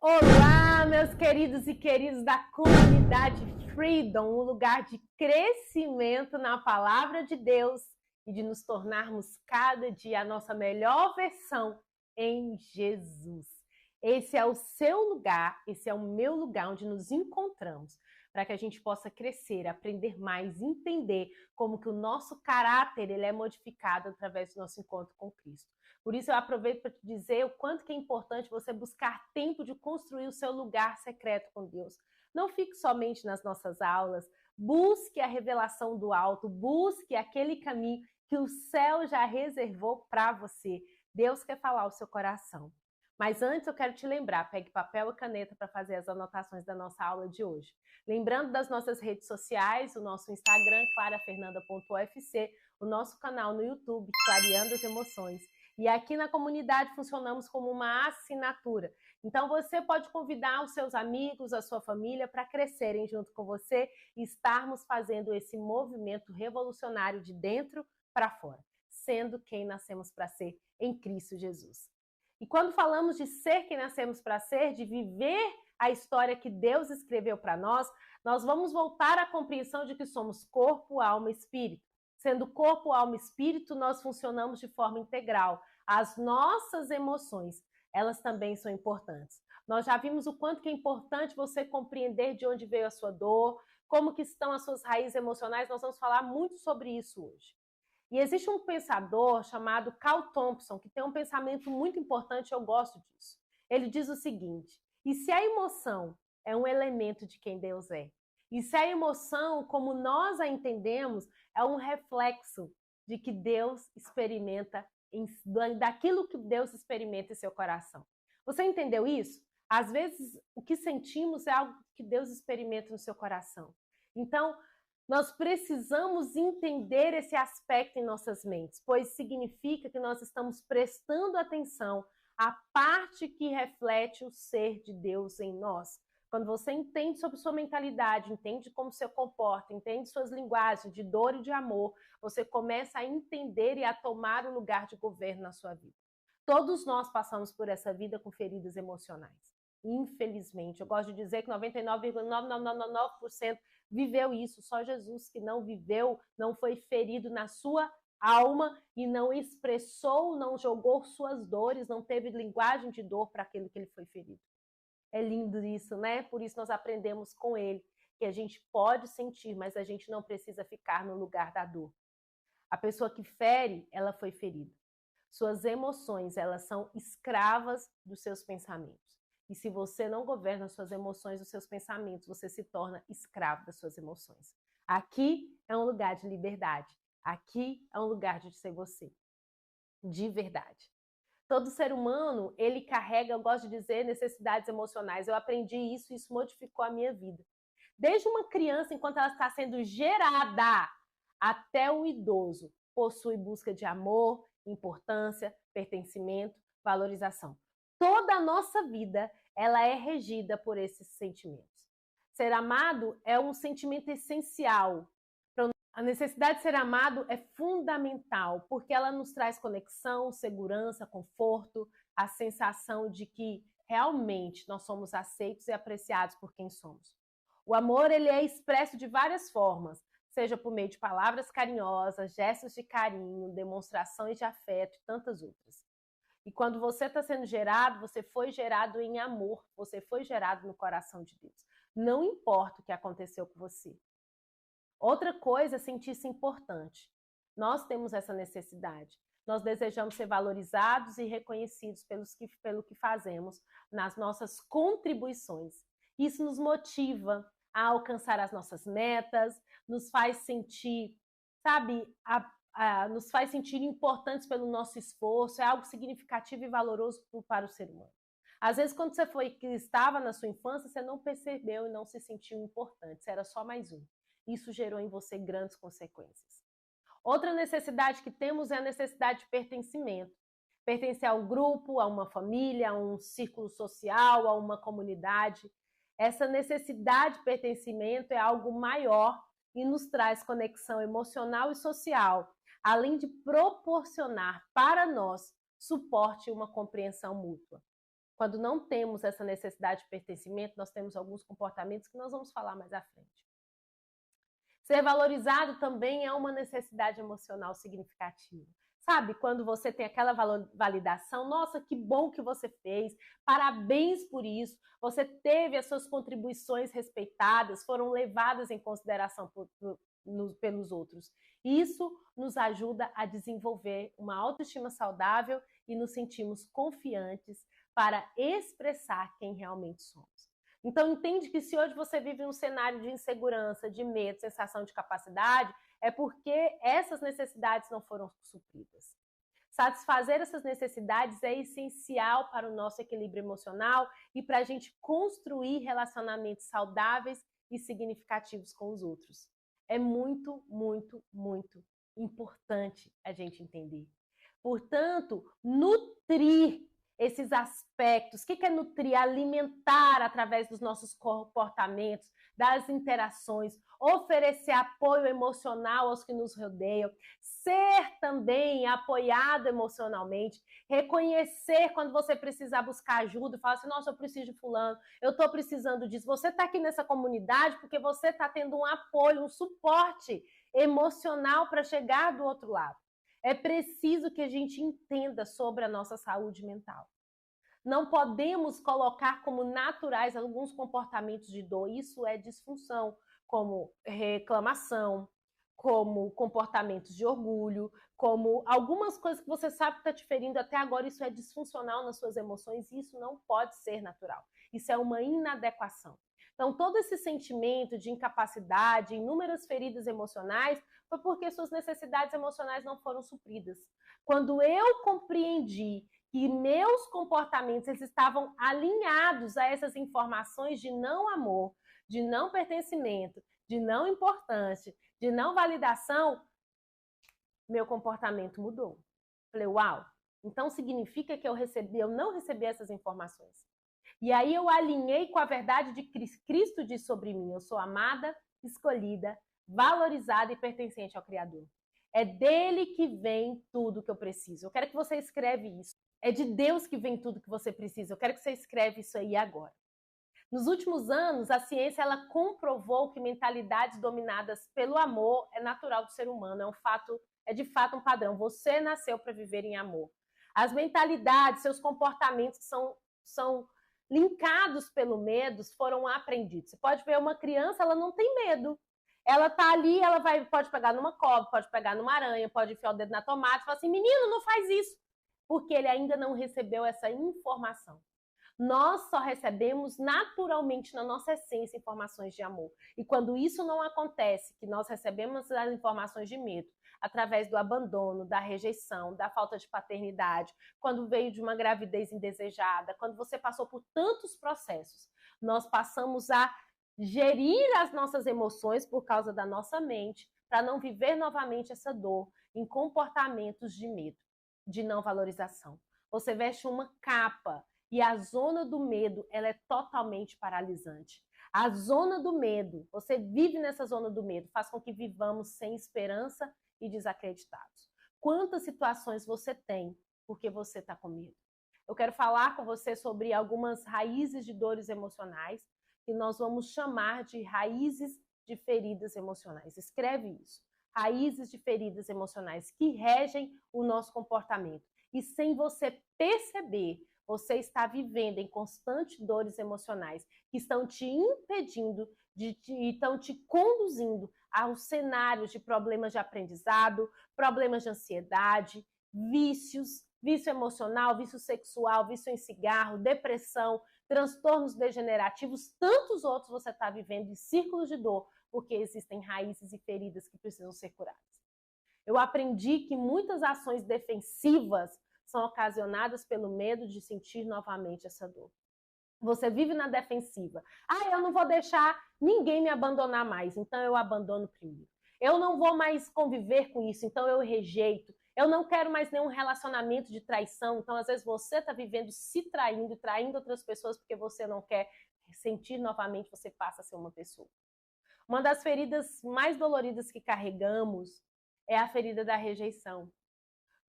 Olá, meus queridos e queridas da comunidade Freedom, um lugar de crescimento na palavra de Deus e de nos tornarmos cada dia a nossa melhor versão em Jesus. Esse é o seu lugar, esse é o meu lugar onde nos encontramos, para que a gente possa crescer, aprender mais, entender como que o nosso caráter ele é modificado através do nosso encontro com Cristo. Por isso eu aproveito para te dizer o quanto que é importante você buscar tempo de construir o seu lugar secreto com Deus. Não fique somente nas nossas aulas, busque a revelação do alto, busque aquele caminho que o céu já reservou para você. Deus quer falar ao seu coração. Mas antes eu quero te lembrar, pegue papel e caneta para fazer as anotações da nossa aula de hoje. Lembrando das nossas redes sociais, o nosso Instagram, clarafernanda.ufc, o nosso canal no YouTube, Clareando as Emoções. E aqui na comunidade funcionamos como uma assinatura. Então você pode convidar os seus amigos, a sua família para crescerem junto com você e estarmos fazendo esse movimento revolucionário de dentro para fora, sendo quem nascemos para ser em Cristo Jesus. E quando falamos de ser quem nascemos para ser, de viver a história que Deus escreveu para nós, nós vamos voltar à compreensão de que somos corpo, alma e espírito. Sendo corpo, alma e espírito, nós funcionamos de forma integral. As nossas emoções, elas também são importantes. Nós já vimos o quanto que é importante você compreender de onde veio a sua dor, como que estão as suas raízes emocionais. Nós vamos falar muito sobre isso hoje. E existe um pensador chamado Carl Thompson, que tem um pensamento muito importante, eu gosto disso. Ele diz o seguinte: e se a emoção é um elemento de quem Deus é? E se a emoção, como nós a entendemos, é um reflexo de que Deus experimenta, daquilo que Deus experimenta em seu coração. Você entendeu isso? Às vezes, o que sentimos é algo que Deus experimenta no seu coração. Então, nós precisamos entender esse aspecto em nossas mentes, pois significa que nós estamos prestando atenção à parte que reflete o ser de Deus em nós. Quando você entende sobre sua mentalidade, entende como se comporta, entende suas linguagens de dor e de amor, você começa a entender e a tomar o lugar de governo na sua vida. Todos nós passamos por essa vida com feridas emocionais. Infelizmente, eu gosto de dizer que 99,999% viveu isso, só Jesus que não viveu, não foi ferido na sua alma e não expressou, não jogou suas dores, não teve linguagem de dor para aquilo que ele foi ferido. É lindo isso, né? Por isso nós aprendemos com ele que a gente pode sentir, mas a gente não precisa ficar no lugar da dor. A pessoa que fere, ela foi ferida. Suas emoções, elas são escravas dos seus pensamentos. E se você não governa suas emoções, os seus pensamentos, você se torna escravo das suas emoções. Aqui é um lugar de liberdade. Aqui é um lugar de ser você. De verdade. Todo ser humano, ele carrega, eu gosto de dizer, necessidades emocionais. Eu aprendi isso e isso modificou a minha vida. Desde uma criança, enquanto ela está sendo gerada, até o idoso, possui busca de amor, importância, pertencimento, valorização. Toda a nossa vida, ela é regida por esses sentimentos. Ser amado é um sentimento essencial. A necessidade de ser amado é fundamental, porque ela nos traz conexão, segurança, conforto, a sensação de que realmente nós somos aceitos e apreciados por quem somos. O amor, ele é expresso de várias formas, seja por meio de palavras carinhosas, gestos de carinho, demonstrações de afeto e tantas outras. E quando você está sendo gerado, você foi gerado em amor, você foi gerado no coração de Deus. Não importa o que aconteceu com você. Outra coisa é sentir-se importante. Nós temos essa necessidade. Nós desejamos ser valorizados e reconhecidos pelo que fazemos nas nossas contribuições. Isso nos motiva a alcançar as nossas metas, nos faz sentir, sabe, nos faz sentir importantes pelo nosso esforço, é algo significativo e valoroso para o ser humano. Às vezes, quando estava na sua infância, você não percebeu e não se sentiu importante, você era só mais um. Isso gerou em você grandes consequências. Outra necessidade que temos é a necessidade de pertencimento. Pertencer a um grupo, a uma família, a um círculo social, a uma comunidade. Essa necessidade de pertencimento é algo maior e nos traz conexão emocional e social, além de proporcionar para nós suporte e uma compreensão mútua. Quando não temos essa necessidade de pertencimento, nós temos alguns comportamentos que nós vamos falar mais à frente. Ser valorizado também é uma necessidade emocional significativa. Sabe, quando você tem aquela validação, nossa, que bom que você fez, parabéns por isso, você teve as suas contribuições respeitadas, foram levadas em consideração pelos outros. Isso nos ajuda a desenvolver uma autoestima saudável e nos sentimos confiantes para expressar quem realmente somos. Então, entende que se hoje você vive um cenário de insegurança, de medo, sensação de capacidade, é porque essas necessidades não foram supridas. Satisfazer essas necessidades é essencial para o nosso equilíbrio emocional e para a gente construir relacionamentos saudáveis e significativos com os outros. É muito, muito, muito importante a gente entender. Portanto, nutrir esses aspectos. O que é nutrir? Alimentar através dos nossos comportamentos, das interações, oferecer apoio emocional aos que nos rodeiam, ser também apoiado emocionalmente, reconhecer quando você precisar buscar ajuda, falar assim, nossa, eu preciso de fulano, eu estou precisando disso. Você está aqui nessa comunidade porque você está tendo um apoio, um suporte emocional para chegar do outro lado. É preciso que a gente entenda sobre a nossa saúde mental. Não podemos colocar como naturais alguns comportamentos de dor. Isso é disfunção, como reclamação, como comportamentos de orgulho, como algumas coisas que você sabe que está te ferindo até agora. Isso é disfuncional nas suas emoções e isso não pode ser natural. Isso é uma inadequação. Então, todo esse sentimento de incapacidade, inúmeras feridas emocionais, foi porque suas necessidades emocionais não foram supridas. Quando eu compreendi que meus comportamentos eles estavam alinhados a essas informações de não amor, de não pertencimento, de não importância, de não validação, meu comportamento mudou. Falei, uau, então significa que eu não recebi essas informações. E aí eu alinhei com a verdade de Cristo diz sobre mim, eu sou amada, escolhida, valorizada e pertencente ao Criador. É dele que vem tudo que eu preciso. Eu quero que você escreve isso. É de Deus que vem tudo que você precisa. Eu quero que você escreve isso aí agora. Nos últimos anos, a ciência ela comprovou que mentalidades dominadas pelo amor é natural do ser humano. É de fato um padrão. Você nasceu para viver em amor. As mentalidades, seus comportamentos que são linkados pelo medo foram aprendidos. Você pode ver uma criança, ela não tem medo. Ela tá ali, pode pegar numa cobra, pode pegar numa aranha, pode enfiar o dedo na tomate e falar assim, menino, não faz isso. Porque ele ainda não recebeu essa informação. Nós só recebemos naturalmente na nossa essência informações de amor. E quando isso não acontece, que nós recebemos as informações de medo, através do abandono, da rejeição, da falta de paternidade, quando veio de uma gravidez indesejada, quando você passou por tantos processos, nós passamos a gerir as nossas emoções por causa da nossa mente, para não viver novamente essa dor em comportamentos de medo, de não valorização. Você veste uma capa e a zona do medo, ela é totalmente paralisante. A zona do medo, você vive nessa zona do medo, faz com que vivamos sem esperança e desacreditados. Quantas situações você tem porque você está com medo? Eu quero falar com você sobre algumas raízes de dores emocionais que nós vamos chamar de raízes de feridas emocionais. Escreve isso. Raízes de feridas emocionais que regem o nosso comportamento. E sem você perceber, você está vivendo em constantes dores emocionais que estão te impedindo, estão te conduzindo aos cenários de problemas de aprendizado, problemas de ansiedade, vícios, vício emocional, vício sexual, vício em cigarro, depressão, transtornos degenerativos, tantos outros você está vivendo em círculos de dor, porque existem raízes e feridas que precisam ser curadas. Eu aprendi que muitas ações defensivas são ocasionadas pelo medo de sentir novamente essa dor. Você vive na defensiva. Eu não vou deixar ninguém me abandonar mais, então eu abandono primeiro. Eu não vou mais conviver com isso, então eu rejeito. Eu não quero mais nenhum relacionamento de traição, então às vezes você está vivendo se traindo, traindo outras pessoas porque você não quer sentir novamente, você passa a ser uma pessoa. Uma das feridas mais doloridas que carregamos é a ferida da rejeição.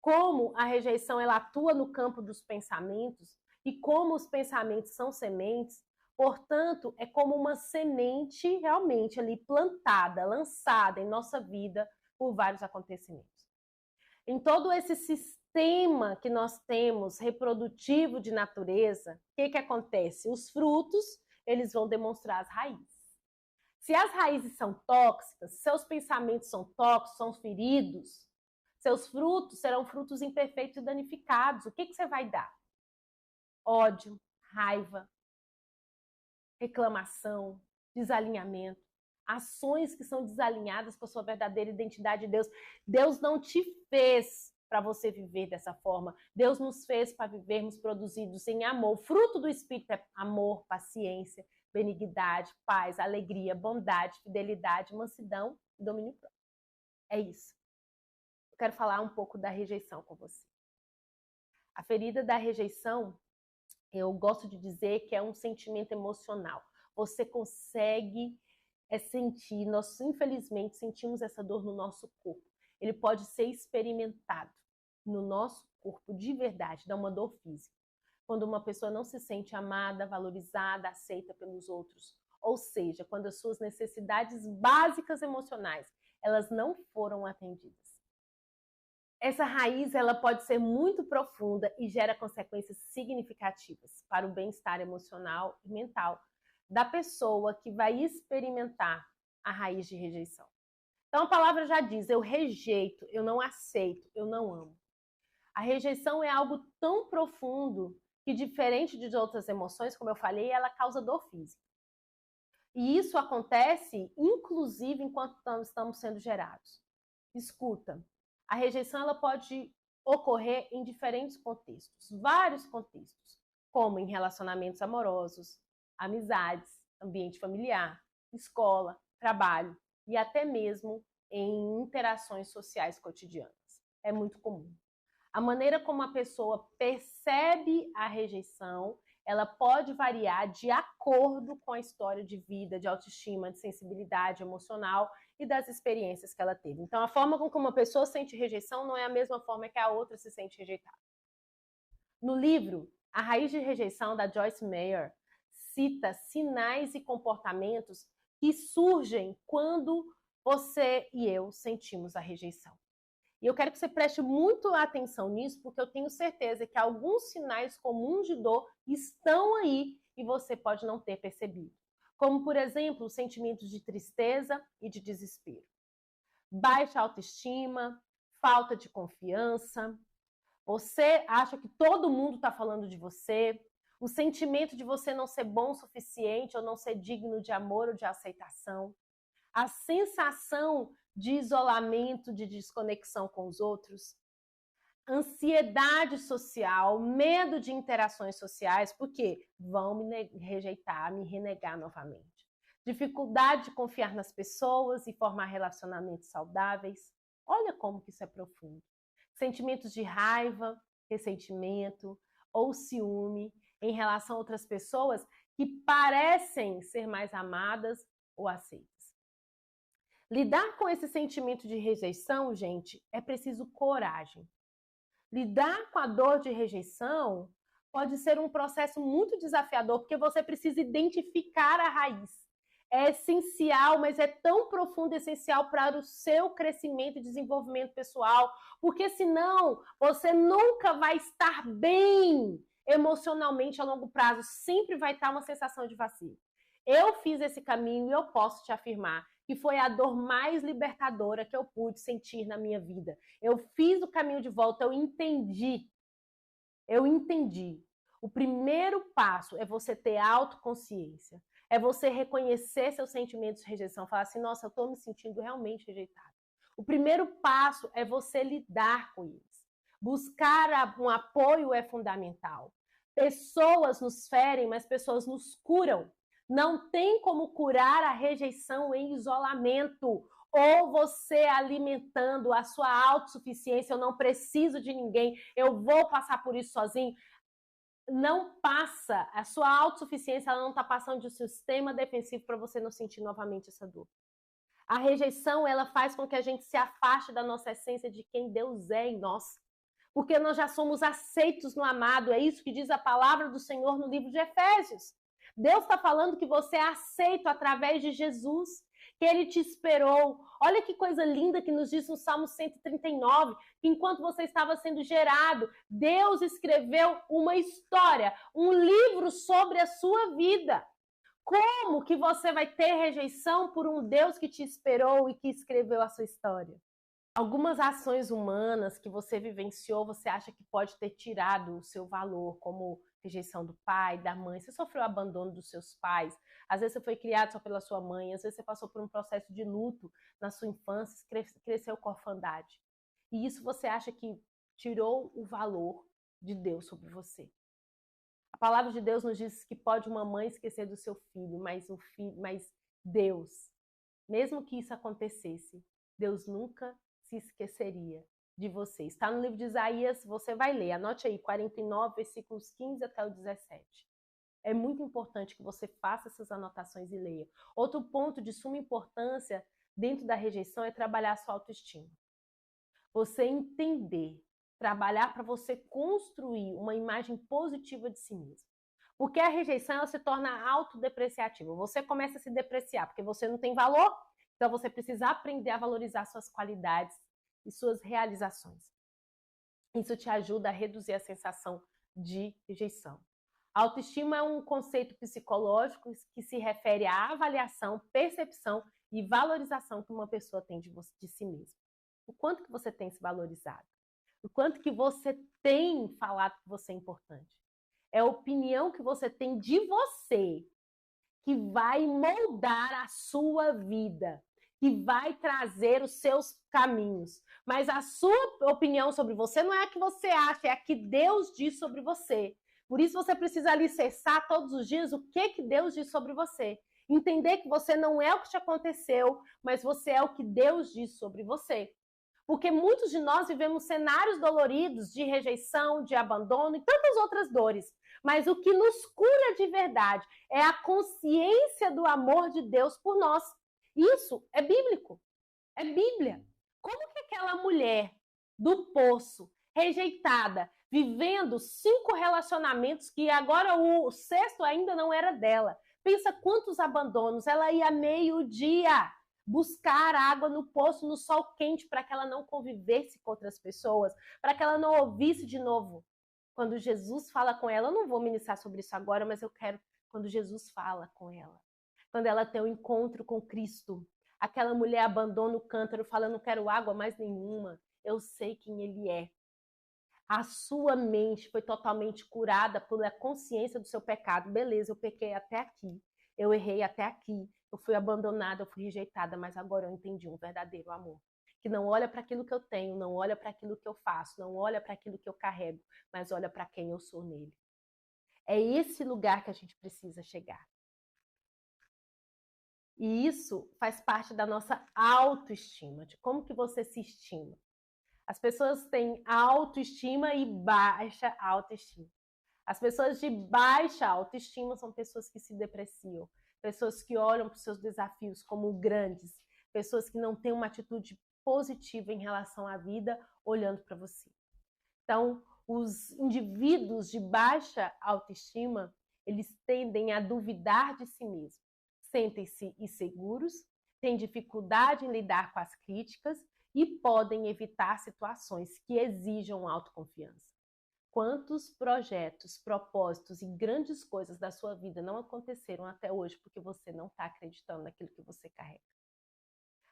Como a rejeição ela atua no campo dos pensamentos E como os pensamentos são sementes, portanto, é como uma semente realmente ali plantada, lançada em nossa vida por vários acontecimentos. Em todo esse sistema que nós temos reprodutivo de natureza, o que acontece? Os frutos, eles vão demonstrar as raízes. Se as raízes são tóxicas, seus pensamentos são tóxicos, são feridos, seus frutos serão frutos imperfeitos e danificados. O que você vai dar? Ódio, raiva, reclamação, desalinhamento, ações que são desalinhadas com a sua verdadeira identidade de Deus. Deus não te fez para você viver dessa forma. Deus nos fez para vivermos produzidos em amor. O fruto do Espírito é amor, paciência, benignidade, paz, alegria, bondade, fidelidade, mansidão e domínio próprio. É isso. Eu quero falar um pouco da rejeição com você. A ferida da rejeição, eu gosto de dizer que é um sentimento emocional. Você consegue sentir, nós infelizmente sentimos essa dor no nosso corpo. Ele pode ser experimentado no nosso corpo de verdade, dá uma dor física. Quando uma pessoa não se sente amada, valorizada, aceita pelos outros. Ou seja, quando as suas necessidades básicas emocionais, elas não foram atendidas. Essa raiz, ela pode ser muito profunda e gera consequências significativas para o bem-estar emocional e mental da pessoa que vai experimentar a raiz de rejeição. Então a palavra já diz, eu rejeito, eu não aceito, eu não amo. A rejeição é algo tão profundo que, diferente de outras emoções, como eu falei, ela causa dor física. E isso acontece, inclusive, enquanto estamos sendo gerados. Escuta, a rejeição ela pode ocorrer em diferentes contextos, vários contextos, como em relacionamentos amorosos, amizades, ambiente familiar, escola, trabalho e até mesmo em interações sociais cotidianas. É muito comum. A maneira como a pessoa percebe a rejeição, ela pode variar de acordo com a história de vida, de autoestima, de sensibilidade emocional e das experiências que ela teve. Então, a forma com que uma pessoa sente rejeição não é a mesma forma que a outra se sente rejeitada. No livro A Raiz de Rejeição, da Joyce Meyer, cita sinais e comportamentos que surgem quando você e eu sentimos a rejeição. E eu quero que você preste muito atenção nisso, porque eu tenho certeza que alguns sinais comuns de dor estão aí e você pode não ter percebido. Como, por exemplo, os sentimentos de tristeza e de desespero. Baixa autoestima, falta de confiança. Você acha que todo mundo está falando de você. O sentimento de você não ser bom o suficiente ou não ser digno de amor ou de aceitação. A sensação de isolamento, de desconexão com os outros, ansiedade social, medo de interações sociais, porque vão me rejeitar, me renegar novamente. Dificuldade de confiar nas pessoas e formar relacionamentos saudáveis. Olha como que isso é profundo. Sentimentos de raiva, ressentimento ou ciúme em relação a outras pessoas que parecem ser mais amadas ou aceitas. Lidar com esse sentimento de rejeição, gente, é preciso coragem. Lidar com a dor de rejeição pode ser um processo muito desafiador, porque você precisa identificar a raiz. É essencial, mas é tão profundo e essencial para o seu crescimento e desenvolvimento pessoal, porque senão você nunca vai estar bem emocionalmente a longo prazo. Sempre vai estar uma sensação de vazio. Eu fiz esse caminho e eu posso te afirmar que foi a dor mais libertadora que eu pude sentir na minha vida. Eu fiz o caminho de volta, eu entendi. O primeiro passo é você ter autoconsciência. É você reconhecer seus sentimentos de rejeição. Falar assim, nossa, eu estou me sentindo realmente rejeitada. O primeiro passo é você lidar com eles. Buscar um apoio é fundamental. Pessoas nos ferem, mas pessoas nos curam. Não tem como curar a rejeição em isolamento. Ou você alimentando a sua autossuficiência, eu não preciso de ninguém, eu vou passar por isso sozinho. Não passa, a sua autossuficiência ela não está passando de um sistema defensivo para você não sentir novamente essa dor. A rejeição ela faz com que a gente se afaste da nossa essência de quem Deus é em nós. porque nós já somos aceitos no amado. É isso que diz a palavra do Senhor no livro de Efésios. Deus está falando que você é aceito através de Jesus, que Ele te esperou. Olha que coisa linda que nos diz no Salmo 139, que enquanto você estava sendo gerado, Deus escreveu uma história, um livro sobre a sua vida. Como que você vai ter rejeição por um Deus que te esperou e que escreveu a sua história? Algumas ações humanas que você vivenciou, você acha que pode ter tirado o seu valor, como rejeição do pai, da mãe, você sofreu abandono dos seus pais, às vezes você foi criado só pela sua mãe, às vezes você passou por um processo de luto na sua infância, cresceu com a orfandade. E isso você acha que tirou o valor de Deus sobre você. A palavra de Deus nos diz que pode uma mãe esquecer do seu filho, mas Deus, mesmo que isso acontecesse, Deus nunca se esqueceria de você. Está no livro de Isaías, você vai ler, anote aí, 49, versículos 15 até o 17. É muito importante que você faça essas anotações e leia. Outro ponto de suma importância dentro da rejeição é trabalhar a sua autoestima. Você entender, trabalhar para você construir uma imagem positiva de si mesmo. Porque a rejeição ela se torna autodepreciativa. Você começa a se depreciar porque você não tem valor. Então, você precisa aprender a valorizar suas qualidades e suas realizações. Isso te ajuda a reduzir a sensação de rejeição. A autoestima é um conceito psicológico que se refere à avaliação, percepção e valorização que uma pessoa tem de si mesma. O quanto que você tem se valorizado? O quanto que você tem falado que você é importante? É a opinião que você tem de você que vai moldar a sua vida, que vai trazer os seus caminhos. Mas a sua opinião sobre você não é a que você acha, é a que Deus diz sobre você. Por isso você precisa alicerçar todos os dias o que Deus diz sobre você. Entender que você não é o que te aconteceu, mas você é o que Deus diz sobre você. Porque muitos de nós vivemos cenários doloridos de rejeição, de abandono e tantas outras dores. Mas o que nos cura de verdade é a consciência do amor de Deus por nós. Isso é bíblico, é Bíblia. Como que aquela mulher do poço, rejeitada, vivendo 5 relacionamentos que agora o 6º ainda não era dela. Pensa quantos abandonos, ela ia meio-dia buscar água no poço, no sol quente, para que ela não convivesse com outras pessoas, para que ela não ouvisse de novo. Quando Jesus fala com ela, eu não vou ministrar sobre isso agora, mas eu quero quando Jesus fala com ela. Quando ela tem um encontro com Cristo, aquela mulher abandona o cântaro, fala, eu não quero água mais nenhuma, eu sei quem Ele é. A sua mente foi totalmente curada pela consciência do seu pecado. Beleza, eu pequei até aqui, eu errei até aqui, eu fui abandonada, eu fui rejeitada, mas agora eu entendi um verdadeiro amor. Que não olha para aquilo que eu tenho, não olha para aquilo que eu faço, não olha para aquilo que eu carrego, mas olha para quem eu sou nele. É esse lugar que a gente precisa chegar. E isso faz parte da nossa autoestima, de como que você se estima. As pessoas têm autoestima e baixa autoestima. As pessoas de baixa autoestima são pessoas que se depreciam, pessoas que olham para os seus desafios como grandes, pessoas que não têm uma atitude positiva em relação à vida olhando para você. Então, os indivíduos de baixa autoestima, eles tendem a duvidar de si mesmos, sentem-se inseguros, têm dificuldade em lidar com as críticas e podem evitar situações que exijam autoconfiança. Quantos projetos, propósitos e grandes coisas da sua vida não aconteceram até hoje porque você não está acreditando naquilo que você carrega?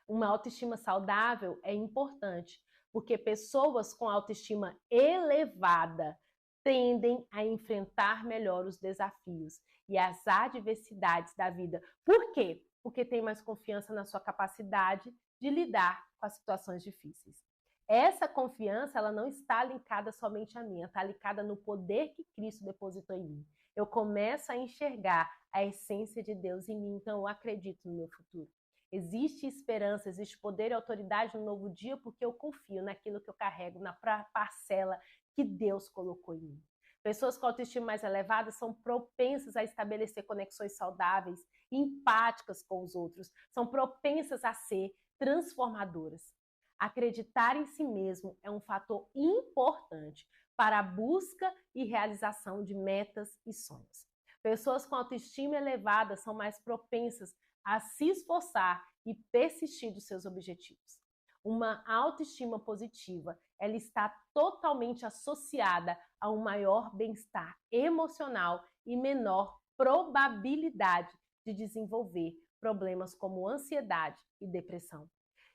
Uma autoestima saudável é importante, porque pessoas com autoestima elevada tendem a enfrentar melhor os desafios e as adversidades da vida. Por quê? Porque tem mais confiança na sua capacidade de lidar com as situações difíceis. Essa confiança, ela não está linkada somente a mim, ela está linkada no poder que Cristo depositou em mim. Eu começo a enxergar a essência de Deus em mim, então eu acredito no meu futuro. Existe esperança, existe poder e autoridade no novo dia porque eu confio naquilo que eu carrego, na parcela que Deus colocou em mim. Pessoas com autoestima mais elevada são propensas a estabelecer conexões saudáveis, empáticas com os outros, são propensas a ser transformadoras. Acreditar em si mesmo é um fator importante para a busca e realização de metas e sonhos. Pessoas com autoestima elevada são mais propensas a se esforçar e persistir dos seus objetivos. Uma autoestima positiva, ela está totalmente associada a um maior bem-estar emocional e menor probabilidade de desenvolver problemas como ansiedade e depressão.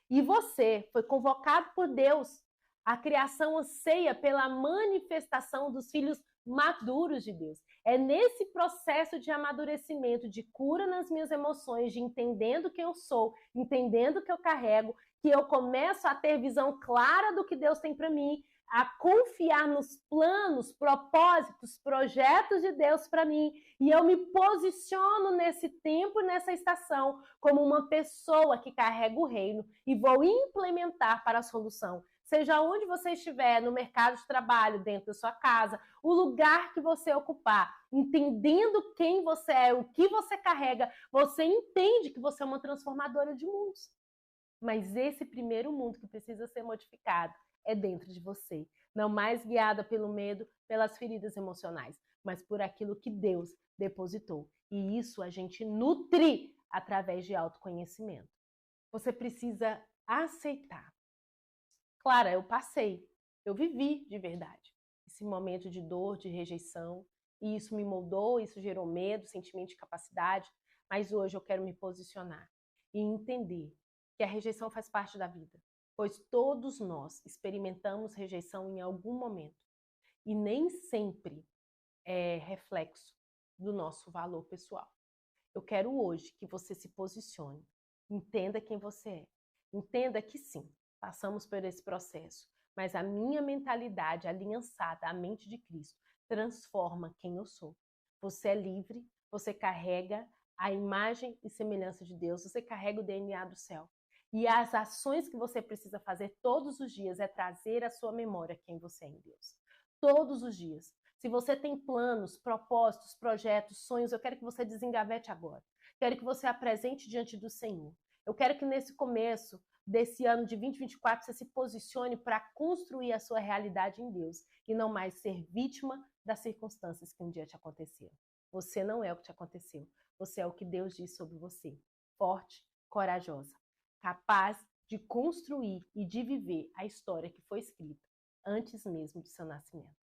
E você foi convocado por Deus. A criação anseia pela manifestação dos filhos maduros de Deus. É nesse processo de amadurecimento, de cura nas minhas emoções, de entendendo quem eu sou, entendendo o que eu carrego, que eu começo a ter visão clara do que Deus tem para mim, a confiar nos planos, propósitos, projetos de Deus para mim. E eu me posiciono nesse tempo, nessa estação, como uma pessoa que carrega o reino e vou implementar para a solução. Seja onde você estiver, no mercado de trabalho, dentro da sua casa, o lugar que você ocupar, entendendo quem você é, o que você carrega, você entende que você é uma transformadora de mundos. Mas esse primeiro mundo que precisa ser modificado é dentro de você. Não mais guiada pelo medo, pelas feridas emocionais, mas por aquilo que Deus depositou. E isso a gente nutre através de autoconhecimento. Você precisa aceitar. Claro, eu passei, eu vivi de verdade esse momento de dor, de rejeição, e isso me moldou, isso gerou medo, sentimento de capacidade, mas hoje eu quero me posicionar e entender que a rejeição faz parte da vida, pois todos nós experimentamos rejeição em algum momento e nem sempre é reflexo do nosso valor pessoal. Eu quero hoje que você se posicione, entenda quem você é, entenda que sim, passamos por esse processo, mas a minha mentalidade aliançada à mente de Cristo transforma quem eu sou. Você é livre, você carrega a imagem e semelhança de Deus, você carrega o DNA do céu. E as ações que você precisa fazer todos os dias é trazer à sua memória quem você é em Deus. Todos os dias. Se você tem planos, propósitos, projetos, sonhos, eu quero que você desengavete agora. Quero que você apresente diante do Senhor. Eu quero que nesse começo desse ano de 2024 você se posicione para construir a sua realidade em Deus e não mais ser vítima das circunstâncias que um dia te aconteceram. Você não é o que te aconteceu. Você é o que Deus diz sobre você. Forte, corajosa, capaz de construir e de viver a história que foi escrita antes mesmo do seu nascimento.